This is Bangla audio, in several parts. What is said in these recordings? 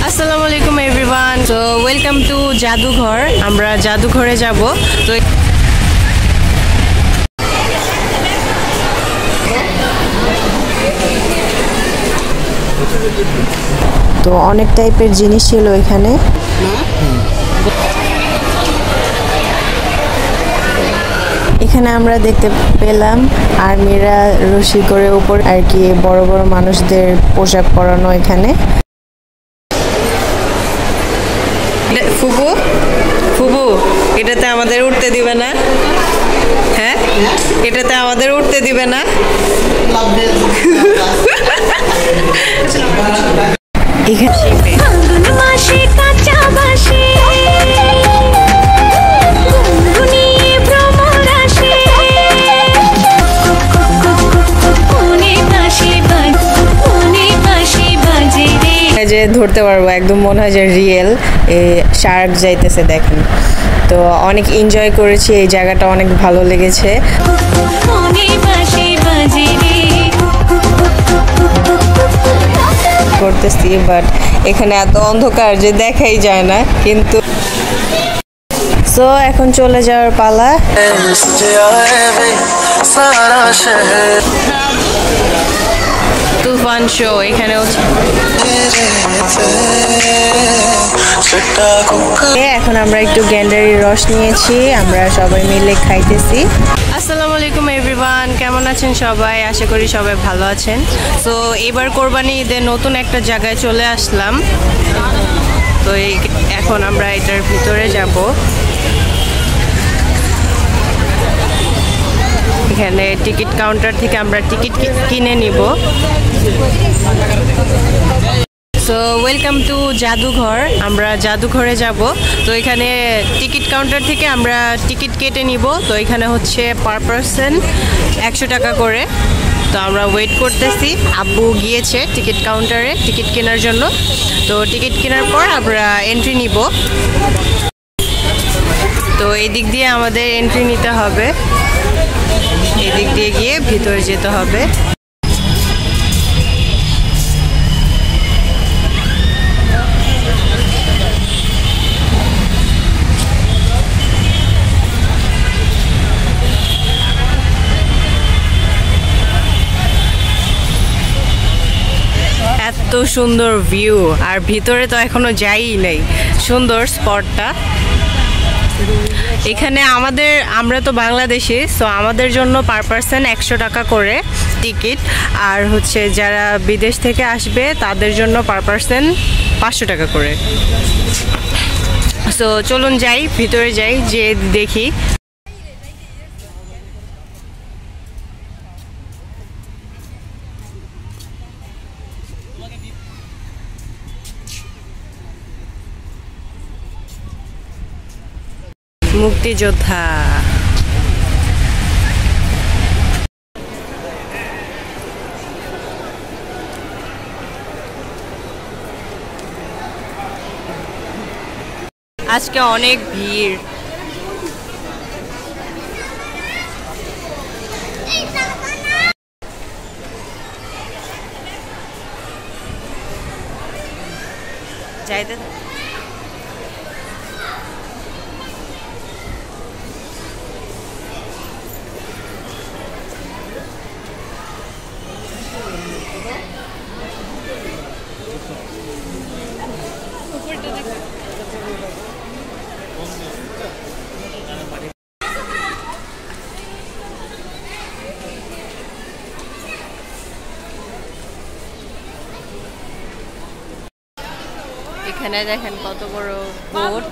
আসসালামু আলাইকুম এভরিওয়ান। তো ওয়েলকাম টু জাদুঘর। আমরা জাদুঘরে যাব। তো অনেক টাইপের জিনিস ছিল এখানে। এখানে আমরা দেখতে পেলাম আর্মিরা রশি করে উপর আর কি বড় বড় মানুষদের পোশাক পরানো এখানে। ফুবু ফুবু এটাতে আমাদের উঠতে দিবে না? হ্যাঁ, এটাতে আমাদের উঠতে দিবে না? যে ধরতে পারবো একদম মনে হয় যে রিয়েল শার্ক যাইতেছে দেখেন। তো অনেক এনজয় করেছি, এই জায়গাটা অনেক ভালো লেগেছে। করতেছি বাট এখানে এত অন্ধকার যে দেখাই যায় না, কিন্তু সো এখন চলে যাওয়ার পালা। তুফান শো এখানে এখন আমরা একটু গ্যান্ডারির রস নিয়েছি, আমরা সবাই মিলে খাইতেছি। আসসালামু আলাইকুম এভরিওয়ান, কেমন আছেন সবাই? আশা করি সবাই ভালো আছেন। তো এবার কোরবানি ঈদে নতুন একটা জায়গায় চলে আসলাম। তো এখন আমরা এটার ভিতরে যাব। এখানে টিকিট কাউন্টার থেকে আমরা টিকিট কিনে নিব। সো ওয়েলকাম টু জাদুঘর। আমরা জাদুঘরে যাব। তো এখানে টিকিট কাউন্টার থেকে আমরা টিকিট কেটে নিব। তো এখানে হচ্ছে পার পারসন 100 টাকা করে। তো আমরা ওয়েট করতেছি, আব্বু গিয়েছে টিকিট কাউন্টারে টিকিট কেনার জন্য। তো টিকিট কেনার পর আমরা এন্ট্রি নিব। তো এই দিক দিয়ে আমাদের এন্ট্রি নিতে হবে, এদিক দিয়ে গিয়ে ভিতরে যেতে হবে। এত সুন্দর ভিউ, আর ভিতরে তো এখনো যাই নাই। সুন্দর স্পটটা। এখানে আমরা তো বাংলাদেশি, সো আমাদের জন্য পার পারসন 100 টাকা করে টিকিট, আর হচ্ছে যারা বিদেশ থেকে আসবে তাদের জন্য পার পারসন 500 টাকা করে। সো চলুন যাই, ভিতরে যাই, যে দেখি। মুক্তিযোদ্ধা। আজকে অনেক ভিড়। যাইতে এখানে দেখেন কত বড় বোট।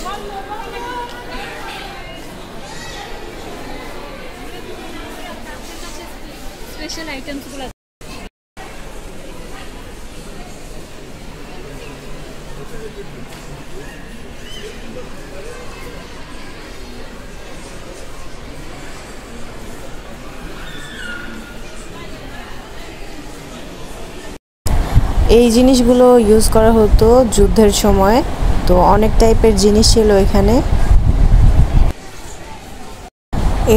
স্পেশাল আইটেমসগুলো এই জিনিসগুলো ইউজ করা হতো যুদ্ধের সময়। তো অনেক টাইপের জিনিস ছিল এখানে।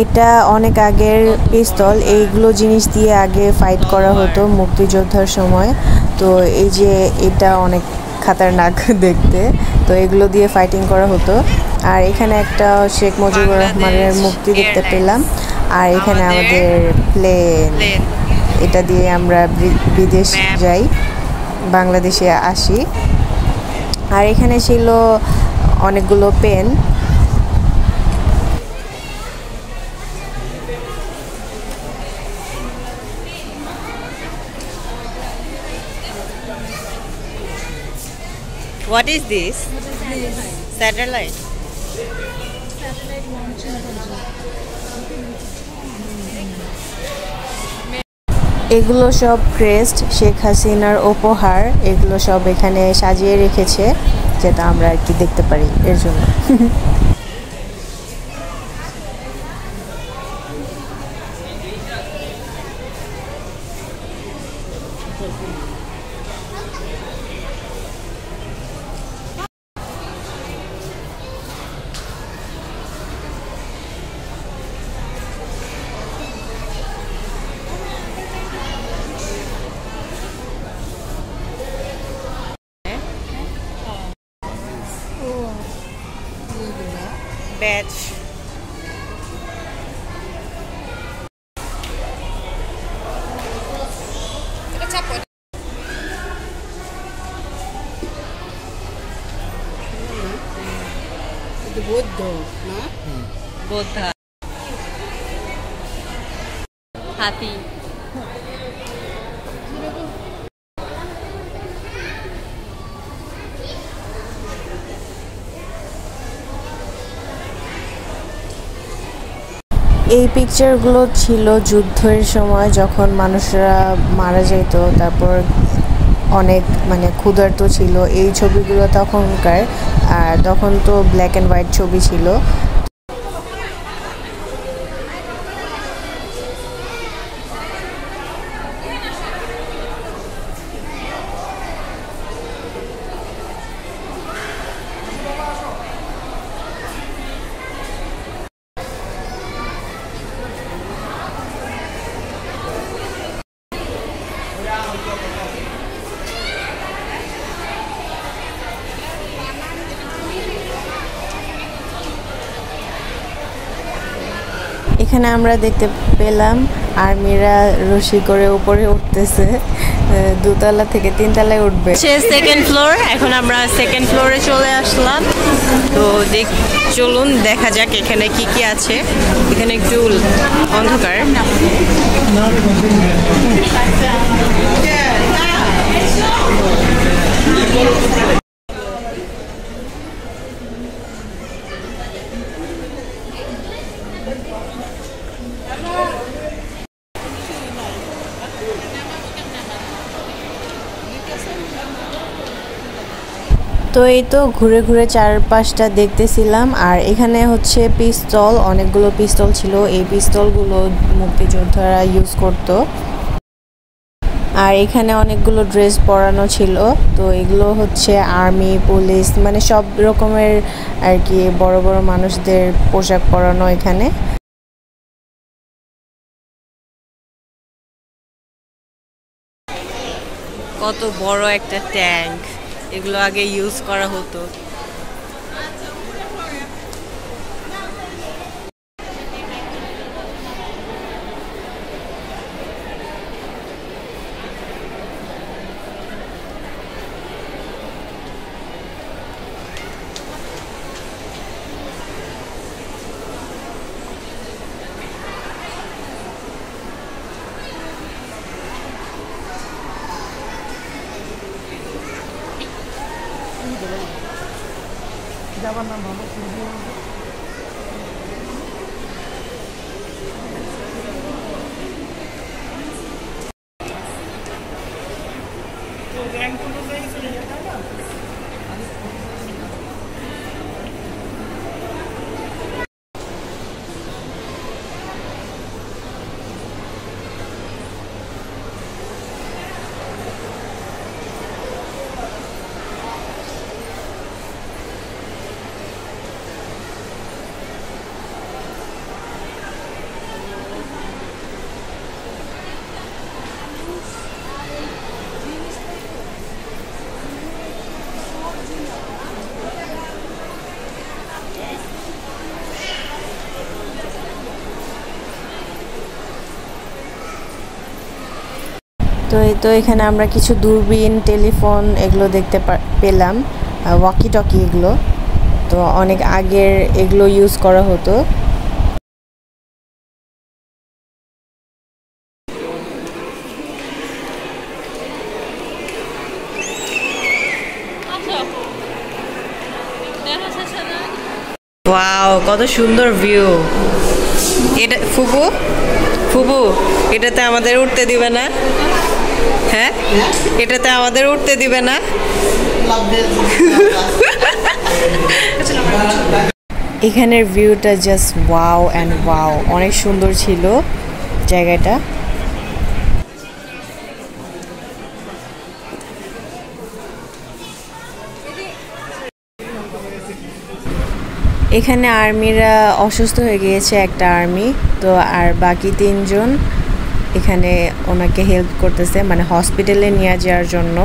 এটা অনেক আগের পিস্তল, এইগুলো জিনিস দিয়ে আগে ফাইট করা হতো মুক্তিযোদ্ধার সময়। তো এই যে এটা অনেক খাতারনাক দেখতে। তো এগুলো দিয়ে ফাইটিং করা হতো। আর এখানে একটা শেখ মুজিবুর রহমানের মূর্তি দেখতে পেলাম। আর এখানে আমাদের প্লেন, এটা দিয়ে আমরা বিদেশ যাই, বাংলাদেশে আসি। আর এখানে ছিল অনেকগুলো pen. What is this? Satellite. এগুলো সব ক্রেস্ট, শেখ হাসিনার উপহার। এগুলো সব এখানে সাজিয়ে রেখেছে, যেটা আমরা আর কি দেখতে পারি এর জন্য। Badge. Buddha. Happy. এই পিকচারগুলো ছিল যুদ্ধের সময়, যখন মানুষরা মারা যেত, তারপর অনেক ক্ষুধার্ত ছিল। এই ছবিগুলো তখনকার, আর তখন তো ব্ল্যাক অ্যান্ড হোয়াইট ছবি ছিল। এখানে আমরা দেখতে পেলাম আর্মিরা রশি করে উপরে উঠতেছে, দোতলা থেকে তিনতলায় উঠবে। সেকেন্ড ফ্লোর, এখন আমরা সেকেন্ড ফ্লোরে চলে আসলাম। তো চলুন দেখা যাক এখানে কি কি আছে। এখানে একটু অন্ধকার। তো এই তো ঘুরে ঘুরে চারপাশটা দেখতেছিলাম। আর এখানে হচ্ছে পিস্তল, অনেকগুলো পিস্তল ছিল। এই পিস্তলগুলো মুক্তিযোদ্ধারা ইউজ করত। আর এখানে অনেকগুলো ড্রেস পরানো ছিল। তো এগুলো হচ্ছে আর্মি, পুলিশ, সব রকমের আর কি বড় বড় মানুষদের পোশাক পরানো এখানে। কত বড় একটা ট্যাঙ্ক, এগুলো আগে ইউজ করা হতো। যাবার নাম ভালো। তো এই তো এখানে আমরা কিছু দূরবীন, টেলিফোন এগুলো দেখতে পেলাম, ওয়াকি টকি এগুলো। তো অনেক আগের এগুলো ইউজ করা হতো। ওয়াও, কত সুন্দর ভিউ। এটা ফুপু ফুপু এটাতে আমাদের উঠতে দিবে না? হ্যাঁ, এটাতে আমাদের উঠতে দিবে না? এখানের ভিউটা জাস্ট ওয়াও অ্যান্ড ওয়াও, অনেক সুন্দর ছিল জায়গাটা। এখানে আর্মিরা অসুস্থ হয়ে গিয়েছে, একটা আর্মি তো, আর বাকি 3 জন এখানে ওনাকে হেল্প করতেছে, মানে হসপিটালে নিয়ে যাওয়ার জন্য।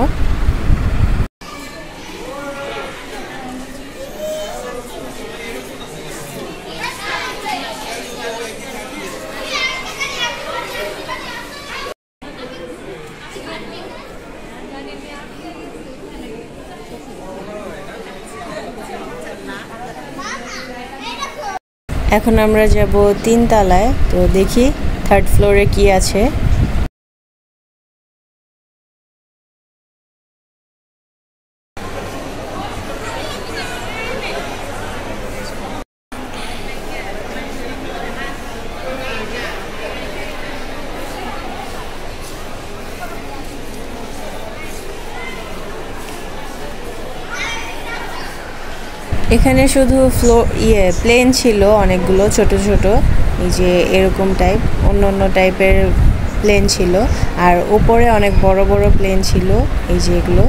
এখন আমরা যাব 3 তলায়, তো দেখি 3rd ফ্লোরে কি আছে। এখানে শুধু প্লেন ছিল অনেকগুলো ছোট ছোট, এই যে এরকম টাইপ, অন্য অন্য টাইপের প্লেন ছিল, আর উপরে অনেক বড় বড় প্লেন ছিল, এই যে এগুলো।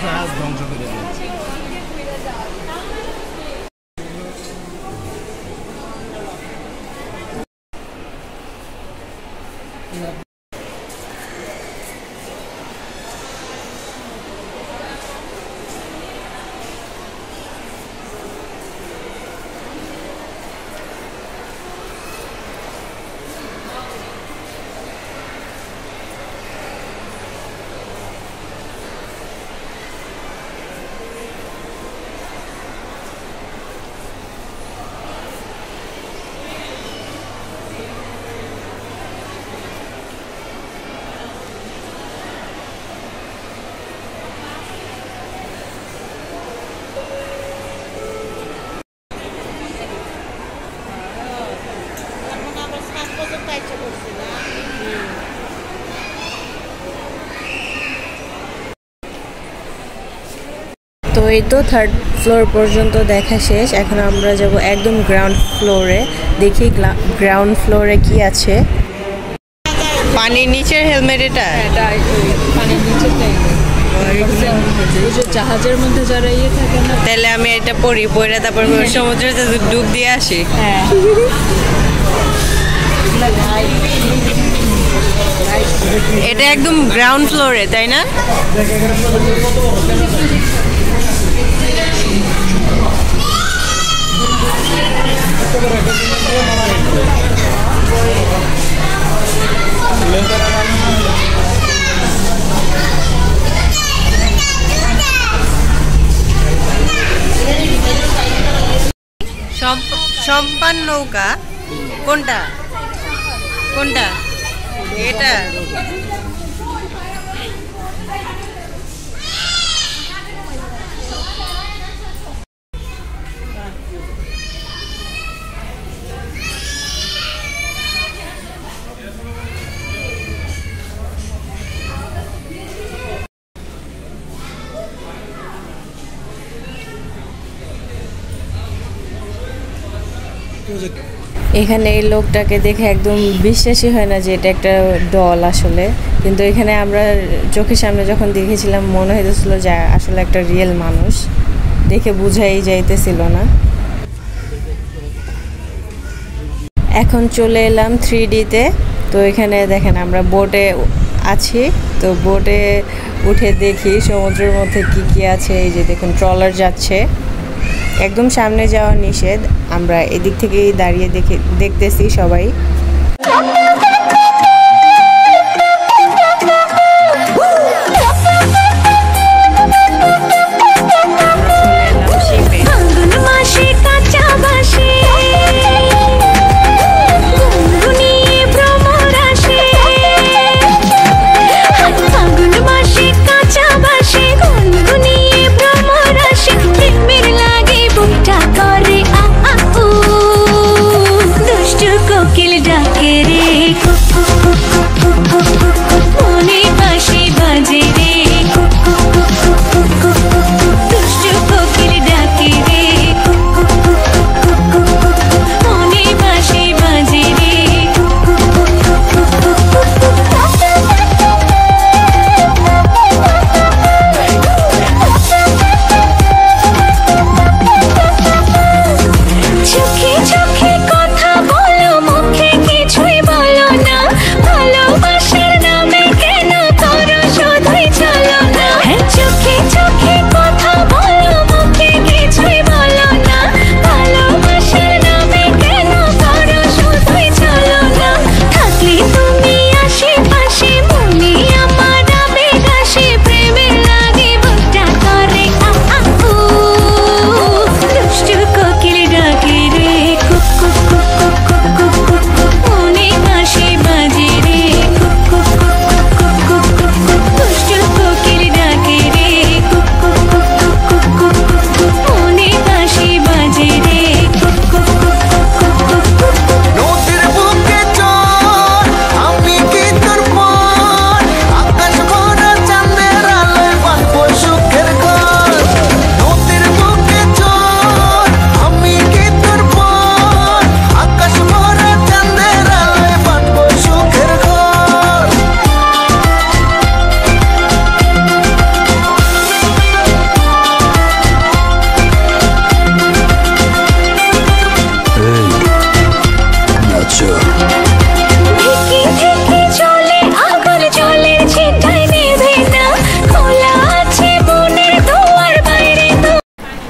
জাহাজ ধ্বংস করে দিয়েছে। তো এই তো 3rd ফ্লোর পর্যন্ত দেখা শেষ। এখন আমরা যাব একদম গ্রাউন্ড ফ্লোরে, দেখি গ্রাউন্ড ফ্লোরে কি আছে। পানির নিচের হেলমেট এটা? পানির নিচেটাই জাহাজের মধ্যে যারা ইয়ে থাকে না, তাহলে আমি এটা পরে তারপর সমুদ্রে ডুব দিয়ে আসি। হ্যাঁ এটা একদম গ্রাউন্ড ফ্লোরে, তাই না? সম্পান নৌকা কোনটা কোনটা? এটা এখানে এই লোকটাকে দেখে একদম বিশ্বাসই হয় না যে এটা একটা ডল আসলে, কিন্তু এখানে আমরা চোখের সামনে যখন দেখেছিলাম মনে হইতেছিল যে আসলে একটা রিয়েল মানুষ, দেখে বুঝাই যাইতেছিল না। এখন চলে এলাম 3Dতে। তো এখানে দেখেন আমরা বোটে আছি, তো বোটে উঠে দেখি সমুদ্রের মধ্যে কি আছে। এই যে দেখুন ট্রলার যাচ্ছে, একদম সামনে যাওয়া নিষেধ, আমরা এদিক থেকেই দাঁড়িয়ে দেখতেছি সবাই।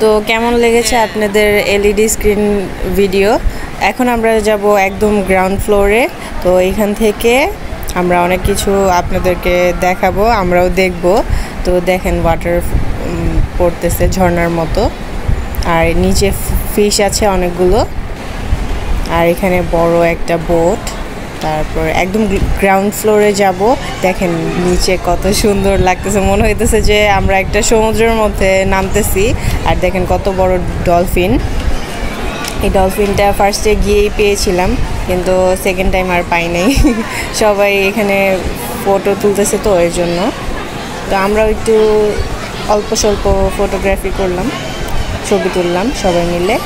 তো কেমন লেগেছে আপনাদের এলইডি স্ক্রিন ভিডিও? এখন আমরা যাব একদম গ্রাউন্ড ফ্লোরে। তো এখান থেকে আমরা অনেক কিছু আপনাদেরকে দেখাবো, আমরাও দেখব। তো দেখেন ওয়াটার পড়তেছে ঝর্ণার মতো, আর নিচে ফিশ আছে অনেকগুলো, আর এখানে বড় একটা বোট। তারপর একদম গ্রাউন্ড ফ্লোরে যাব, দেখেন নিচে কত সুন্দর লাগতেছে, মনে হইতেছে যে আমরা একটা সমুদ্রের মধ্যে নামতেছি। আর দেখেন কত বড় ডলফিন। এই ডলফিনটা ফার্স্টে গিয়েই পেয়েছিলাম, কিন্তু সেকেন্ড টাইম আর পাই নাই। সবাই এখানে ফটো তুলতেছে তো এর জন্য। তো আমরাও একটু অল্প স্বল্প ফটোগ্রাফি করলাম, ছবি তুললাম সবাই মিলে।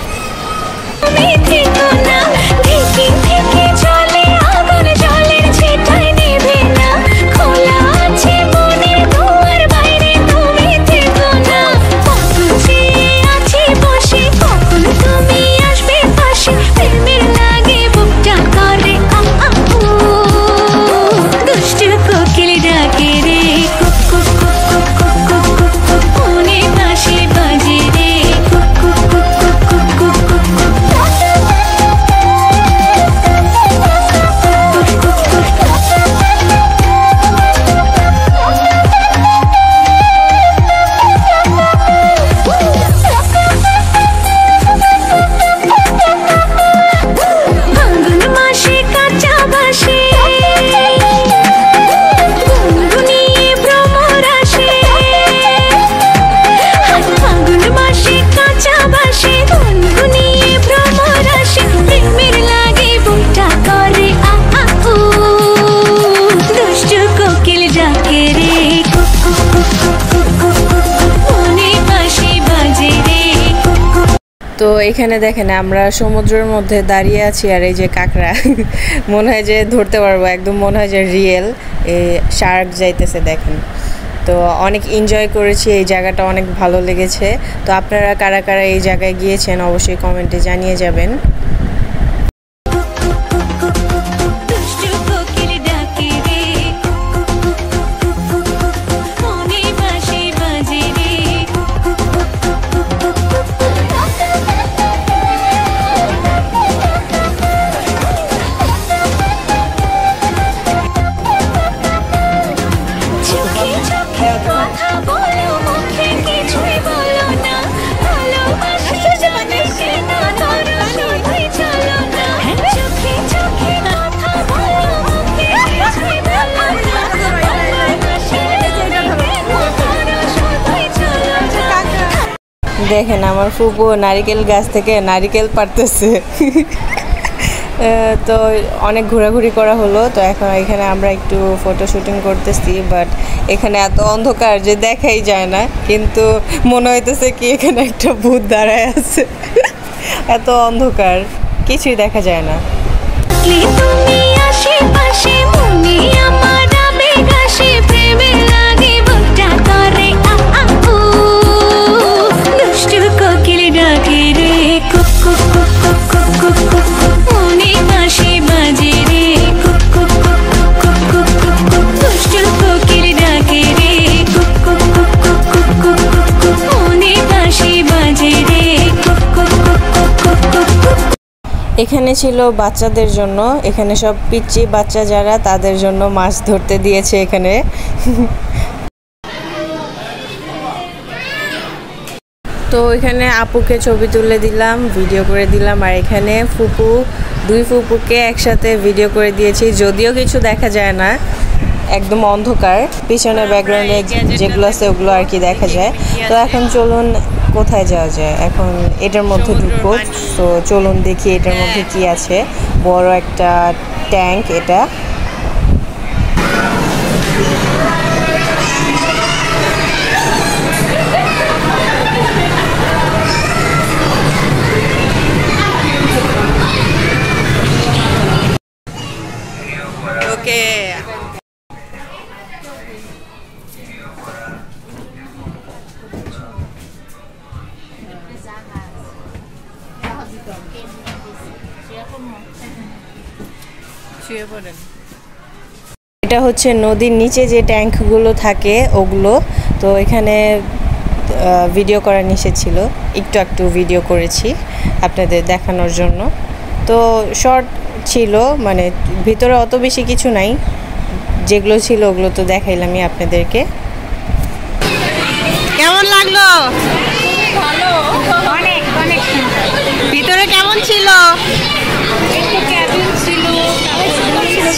তো এখানে দেখেন আমরা সমুদ্রের মধ্যে দাঁড়িয়ে আছি আর এই যে কাঁকড়া মনে হয় যে ধরতে পারবো, একদম মনে হয় যে রিয়েল শার্ক যাইতেছে দেখেন। তো অনেক এনজয় করেছি, এই জায়গাটা অনেক ভালো লেগেছে। তো আপনারা কারা কারা এই জায়গায় গিয়েছেন অবশ্যই কমেন্টে জানিয়ে যাবেন। দেখেন আমার ফুপু নারিকেল গাছ থেকে নারিকেল পাড়তেছে। তো অনেক ঘোরাঘুরি করা হলো। তো এখন এখানে আমরা একটু ফটো শুটিং করতেছি, বাট এখানে এত অন্ধকার যে দেখাই যায় না, কিন্তু মনে হইতেছে কি এখানে একটা ভূত দাঁড়ায় আছে। এত অন্ধকার কিছুই দেখা যায় না। এখানে ছিল বাচ্চাদের জন্য, এখানে সব পিচ্চি বাচ্চা যারা তাদের জন্য মাছ ধরতে দিয়েছে এখানে। তো এখানে আপুকে ছবি তুলে দিলাম, ভিডিও করে দিলাম, আর এখানে দুই ফুপুকে একসাথে ভিডিও করে দিয়েছি। যদিও কিছু দেখা যায় না, একদম অন্ধকার, পিছনে ব্যাকগ্রাউন্ডে যেগুলো আছে ওগুলো আর কি দেখা যায়। তো এখন চলুন কোথায় যাওয়া যায়, এখন এটার মধ্যে ঢুকবো। তো চলুন দেখি এটার মধ্যে কি আছে। বড় একটা ট্যাঙ্ক এটা। ওকে, এটা হচ্ছে নদীর নিচে যে ট্যাঙ্কগুলো থাকে ওগুলো। তো এখানে ভিডিও করা নিষেধ ছিল, একটু ভিডিও করেছি আপনাদের দেখানোর জন্য। তো শর্ট ছিল, মানে ভিতরে অত বেশি কিছু নাই, যেগুলো ছিল ওগুলো তো দেখাইলামই আপনাদেরকে। কেমন লাগলো? ভালো, অনেক অনেক ভিতরে কেমন ছিল? একটু ক্যাবিন ছিল,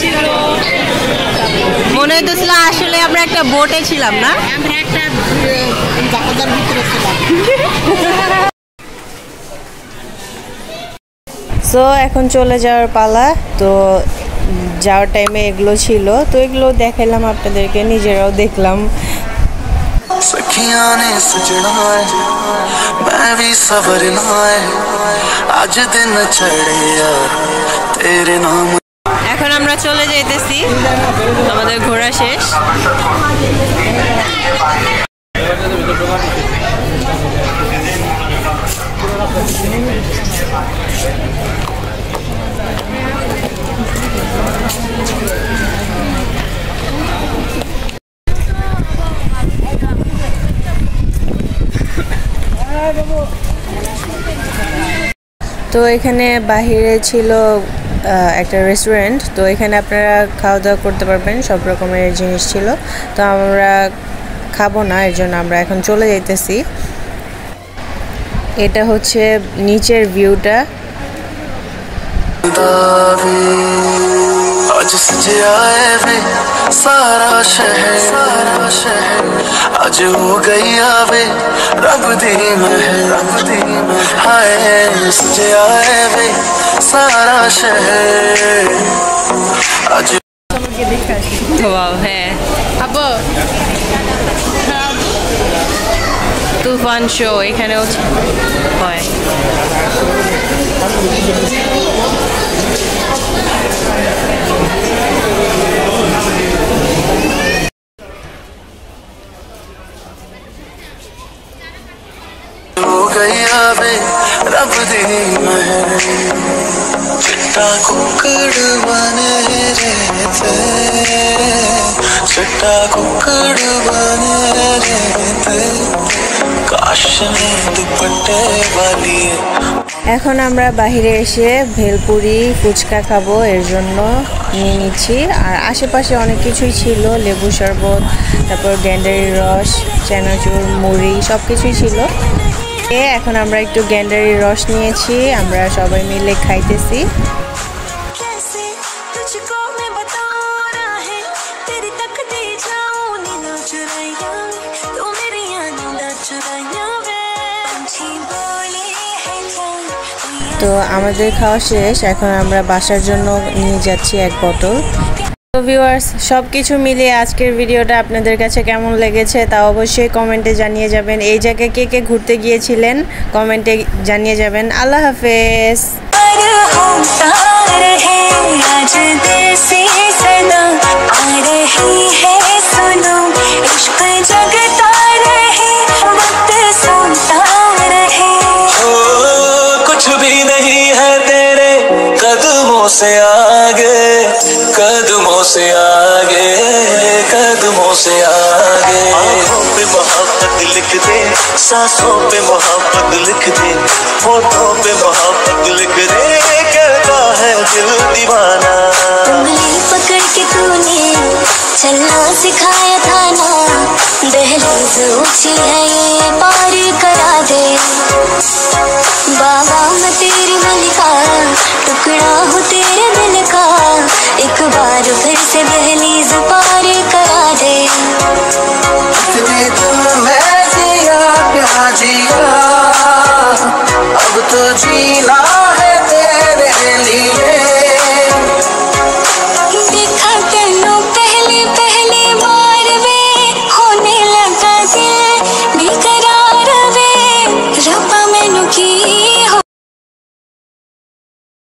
ছিল মনে হইতেছিল আসলে আমরা একটা বোটে ছিলাম না? আমরা একটা জাহাজের ভিতরে ছিলাম। সো এখন চলে যাওয়ার পালা। তো যাওয়ার টাইমে এগুলো ছিল, তো এগুলো দেখাইলাম আপনাদেরকে, নিজেরাও দেখলাম। सखियां ने सजना है मैं भी सवरना है आज दिन चढ़े यार तेरे नाम। এখন আমরা চলে যাইতেছি, আমাদের ঘোরা শেষ। তো এখানে বাহিরে ছিল একটা রেস্টুরেন্ট, তো এখানে আপনারা খাওয়া দাওয়া করতে পারবেন, সব রকমের জিনিস ছিল। তো আমরা খাবো না, এর জন্য আমরা এখন চলে যাইতেছি। এটা হচ্ছে নিচের ভিউটা। आज सजया है वे सारा शहर आज हो गई आवे रब दी महल हाय सजया है वे सारा शहर आज। ওয়াও, হ্যাঁ আব্বু তো ফান শো এখানেও হয়। रब दी महर चिट्टा कुकड़ बने रहते, चिट्टा कुकड़ बने रहते, काश में दुपट्टे वाली। এখন আমরা বাইরে এসে ভেলপুরি ফুচকা খাবো, এর জন্য নিয়ে নিচ্ছি। আর আশেপাশে অনেক কিছুই ছিল, লেবু শরবত, তারপর গ্যান্ডারির রস, চানাচুর, মুড়ি সব কিছুই ছিল। এখন আমরা একটু গ্যান্ডারির রস নিয়েছি, আমরা সবাই মিলে খাইতেছি। তো আমাদের খাওয়া শেষ, এখন আমরা বাসার জন্য নিয়ে যাচ্ছি এক বোতল। তো ভিউয়ার্স, সব কিছু মিলিয়ে আজকের ভিডিওটা আপনাদের কাছে কেমন লেগেছে তা অবশ্যই কমেন্টে জানিয়ে যাবেন। এই জায়গায় কে কে ঘুরতে গিয়েছিলেন কমেন্টে জানিয়ে যাবেন। আল্লাহ হাফেজ। से आगे कदमों से आगे कदमों से आगे, आँखों पे मोहब्बत लिख दे, सांसों पे मोहब्बत लिख दे, होठों पे मोहब्बत लिख दे, कहता है दिल दीवाना। उंगली पकड़ के तूने चलना सिखाया था ना, दहलीज ऊंची है ये पार करा दे। बाबा मैं तेरी मलिका, टुकड़ा हूँ तेरे दिल का, एक बार फिर से दहलीज पार करा दे। इतने दिल में जिया प्यार जिया, अब तो जीना